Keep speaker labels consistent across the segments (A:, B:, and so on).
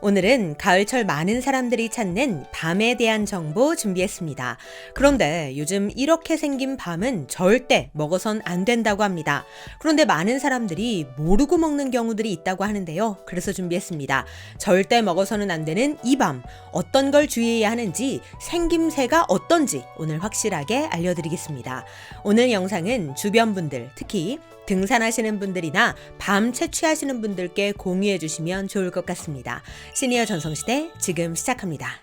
A: 오늘은 가을철 많은 사람들이 찾는 밤에 대한 정보 준비했습니다. 그런데 요즘 이렇게 생긴 밤은 절대 먹어선 안 된다고 합니다. 그런데 많은 사람들이 모르고 먹는 경우들이 있다고 하는데요. 그래서 준비했습니다. 절대 먹어서는 안 되는 이 밤, 어떤 걸 주의해야 하는지, 생김새가 어떤지 오늘 확실하게 알려드리겠습니다. 오늘 영상은 주변 분들, 특히 등산하시는 분들이나 밤 채취하시는 분들께 공유해 주시면 좋을 것 같습니다. 시니어 전성시대 지금 시작합니다.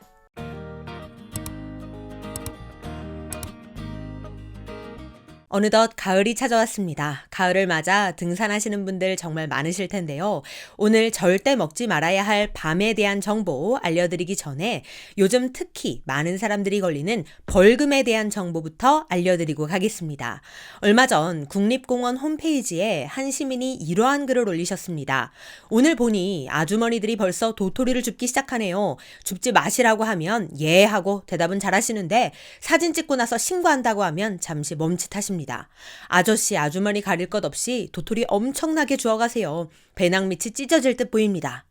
A: 어느덧 가을이 찾아왔습니다. 가을을 맞아 등산하시는 분들 정말 많으실 텐데요. 오늘 절대 먹지 말아야 할 밤에 대한 정보 알려드리기 전에 요즘 특히 많은 사람들이 걸리는 벌금에 대한 정보부터 알려드리고 가겠습니다. 얼마 전 국립공원 홈페이지에 한 시민이 이러한 글을 올리셨습니다. 오늘 보니 아주머니들이 벌써 도토리를 줍기 시작하네요. 줍지 마시라고 하면 예 하고 대답은 잘하시는데 사진 찍고 나서 신고한다고 하면 잠시 멈칫하십니다. 아저씨, 아주머니 가릴 것 없이 도토리 엄청나게 주워가세요. 배낭 밑이 찢어질 듯 보입니다.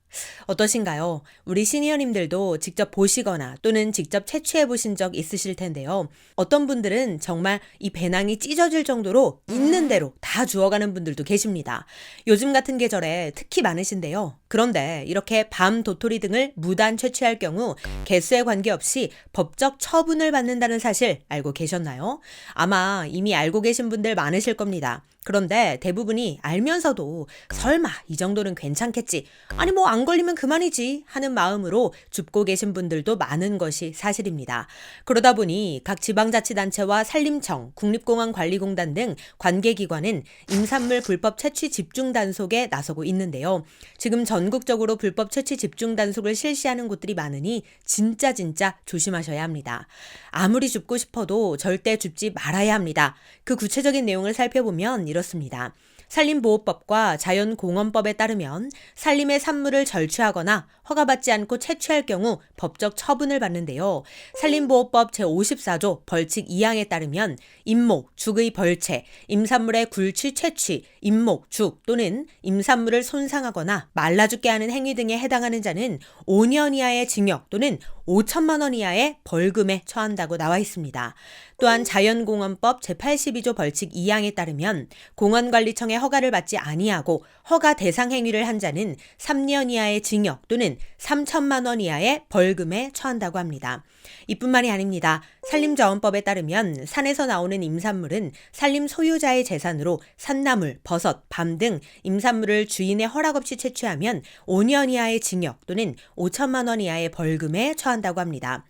A: 어떠신가요? 우리 시니어님들도 직접 보시거나 또는 직접 채취해 보신 적 있으실 텐데요. 어떤 분들은 정말 이 배낭이 찢어질 정도로 있는 대로 다 주워가는 분들도 계십니다. 요즘 같은 계절에 특히 많으신데요. 그런데 이렇게 밤 도토리 등을 무단 채취할 경우 개수에 관계없이 법적 처분을 받는다는 사실 알고 계셨나요? 아마 이미 알고 계신 분들 많으실 겁니다. 그런데 대부분이 알면서도 설마 이 정도는 괜찮겠지, 아니 뭐 안 걸리면 그만이지 하는 마음으로 줍고 계신 분들도 많은 것이 사실입니다. 그러다 보니 각 지방자치단체와 산림청, 국립공원관리공단 등 관계기관은 임산물 불법 채취 집중 단속에 나서고 있는데요. 지금 전국적으로 불법 채취 집중 단속을 실시하는 곳들이 많으니 진짜 조심하셔야 합니다. 아무리 줍고 싶어도 절대 줍지 말아야 합니다. 그 구체적인 내용을 살펴보면 이렇습니다. 산림보호법과 자연공원법에 따르면 산림의 산물을 절취하거나 허가받지 않고 채취할 경우 법적 처분을 받는데요. 산림보호법 제54조 벌칙 2항에 따르면 임목, 죽의 벌채, 임산물의 굴치 채취, 임목, 죽 또는 임산물을 손상하거나 말라 죽게 하는 행위 등에 해당하는 자는 5년 이하의 징역 또는 5천만 원 이하의 벌금에 처한다고 나와 있습니다. 또한 자연공원법 제82조 벌칙 2항에 따르면 공원관리청의 허가를 받지 아니하고 허가 대상 행위를 한 자는 3년 이하의 징역 또는 3천만 원 이하의 벌금에 처한다고 합니다. 이뿐만이 아닙니다. 산림자원법에 따르면 산에서 나오는 임산물은 산림 소유자의 재산으로 산나물, 버섯, 밤 등 임산물을 주인의 허락 없이 채취하면 5년 이하의 징역 또는 5천만 원 이하의 벌금에 처한다고 합니다.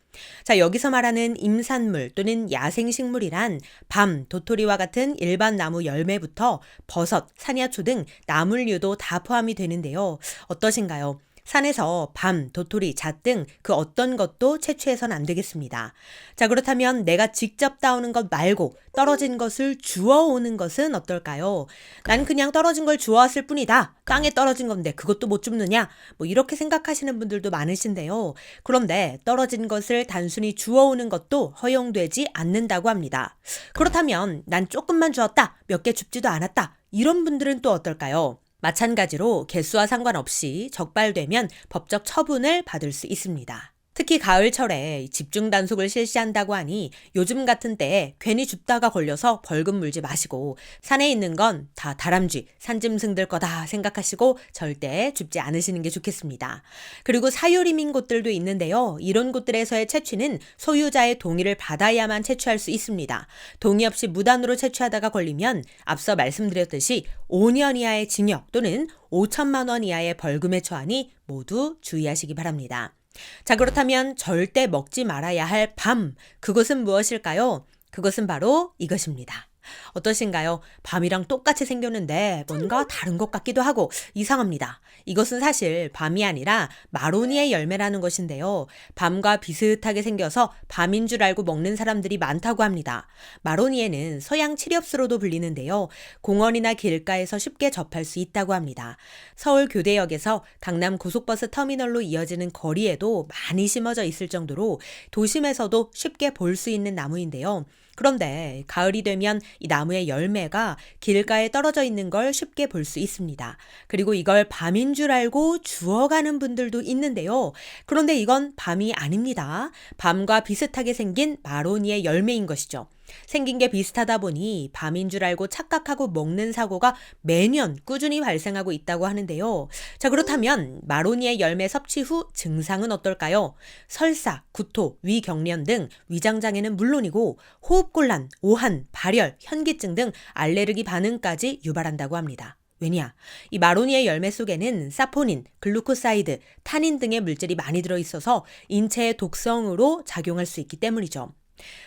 A: 자, 여기서 말하는 임산물 또는 야생식물이란 밤, 도토리와 같은 일반 나무 열매부터 버섯, 산야초 등 나물류도 다 포함이 되는데요. 어떠신가요? 산에서 밤, 도토리, 잣 등 그 어떤 것도 채취해서는 안 되겠습니다. 자, 그렇다면 내가 직접 따오는 것 말고 떨어진 것을 주워오는 것은 어떨까요? 난 그냥 떨어진 걸 주워왔을 뿐이다. 땅에 떨어진 건데 그것도 못 줍느냐? 뭐 이렇게 생각하시는 분들도 많으신데요. 그런데 떨어진 것을 단순히 주워오는 것도 허용되지 않는다고 합니다. 그렇다면 난 조금만 주웠다, 몇 개 줍지도 않았다, 이런 분들은 또 어떨까요? 마찬가지로 개수와 상관없이 적발되면 법적 처분을 받을 수 있습니다. 특히 가을철에 집중 단속을 실시한다고 하니 요즘 같은 때에 괜히 줍다가 걸려서 벌금 물지 마시고 산에 있는 건 다 다람쥐, 산짐승들 거다 생각하시고 절대 줍지 않으시는 게 좋겠습니다. 그리고 사유림인 곳들도 있는데요. 이런 곳들에서의 채취는 소유자의 동의를 받아야만 채취할 수 있습니다. 동의 없이 무단으로 채취하다가 걸리면 앞서 말씀드렸듯이 5년 이하의 징역 또는 5천만 원 이하의 벌금에 처하니 모두 주의하시기 바랍니다. 자, 그렇다면 절대 먹지 말아야 할 밤, 그것은 무엇일까요? 그것은 바로 이것입니다. 어떠신가요? 밤이랑 똑같이 생겼는데 뭔가 다른 것 같기도 하고 이상합니다. 이것은 사실 밤이 아니라 마로니의 열매라는 것인데요. 밤과 비슷하게 생겨서 밤인 줄 알고 먹는 사람들이 많다고 합니다. 마로니에는 서양 칠엽수로도 불리는데요. 공원이나 길가에서 쉽게 접할 수 있다고 합니다. 서울 교대역에서 강남 고속버스 터미널로 이어지는 거리에도 많이 심어져 있을 정도로 도심에서도 쉽게 볼 수 있는 나무인데요. 그런데 가을이 되면 이 나무의 열매가 길가에 떨어져 있는 걸 쉽게 볼 수 있습니다. 그리고 이걸 밤인 줄 알고 주워가는 분들도 있는데요. 그런데 이건 밤이 아닙니다. 밤과 비슷하게 생긴 마로니의 열매인 것이죠. 생긴 게 비슷하다 보니 밤인 줄 알고 착각하고 먹는 사고가 매년 꾸준히 발생하고 있다고 하는데요. 자, 그렇다면 마로니의 열매 섭취 후 증상은 어떨까요? 설사, 구토, 위경련 등 위장장애는 물론이고 호흡곤란, 오한, 발열, 현기증 등 알레르기 반응까지 유발한다고 합니다. 왜냐? 이 마로니의 열매 속에는 사포닌, 글루코사이드, 타닌 등의 물질이 많이 들어있어서 인체의 독성으로 작용할 수 있기 때문이죠.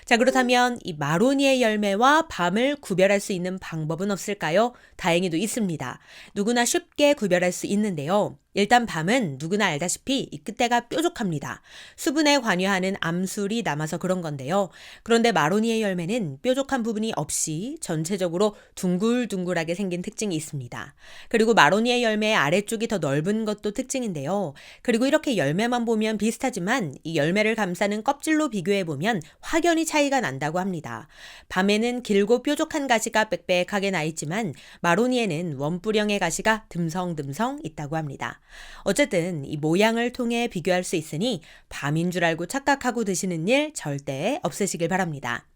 A: 자, 그렇다면 이 마로니의 열매와 밤을 구별할 수 있는 방법은 없을까요? 다행히도 있습니다. 누구나 쉽게 구별할 수 있는데요. 일단 밤은 누구나 알다시피 이 끝대가 뾰족합니다. 수분에 관여하는 암술이 남아서 그런 건데요. 그런데 마로니의 열매는 뾰족한 부분이 없이 전체적으로 둥글둥글하게 생긴 특징이 있습니다. 그리고 마로니의 열매의 아래쪽이 더 넓은 것도 특징인데요. 그리고 이렇게 열매만 보면 비슷하지만 이 열매를 감싸는 껍질로 비교해 보면 확연히 차이가 난다고 합니다. 밤에는 길고 뾰족한 가시가 빽빽하게 나 있지만 마로니에는 원뿔형의 가시가 듬성듬성 있다고 합니다. 어쨌든 이 모양을 통해 비교할 수 있으니 밤인 줄 알고 착각하고 드시는 일 절대 없으시길 바랍니다.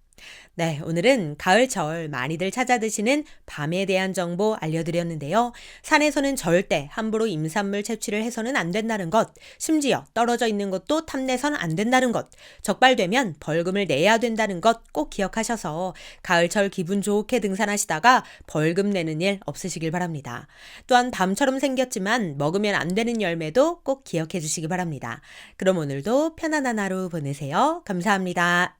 A: 네, 오늘은 가을철 많이들 찾아 드시는 밤에 대한 정보 알려드렸는데요. 산에서는 절대 함부로 임산물 채취를 해서는 안 된다는 것, 심지어 떨어져 있는 것도 탐내선 안 된다는 것, 적발되면 벌금을 내야 된다는 것 꼭 기억하셔서 가을철 기분 좋게 등산하시다가 벌금 내는 일 없으시길 바랍니다. 또한 밤처럼 생겼지만 먹으면 안 되는 열매도 꼭 기억해 주시기 바랍니다. 그럼 오늘도 편안한 하루 보내세요. 감사합니다.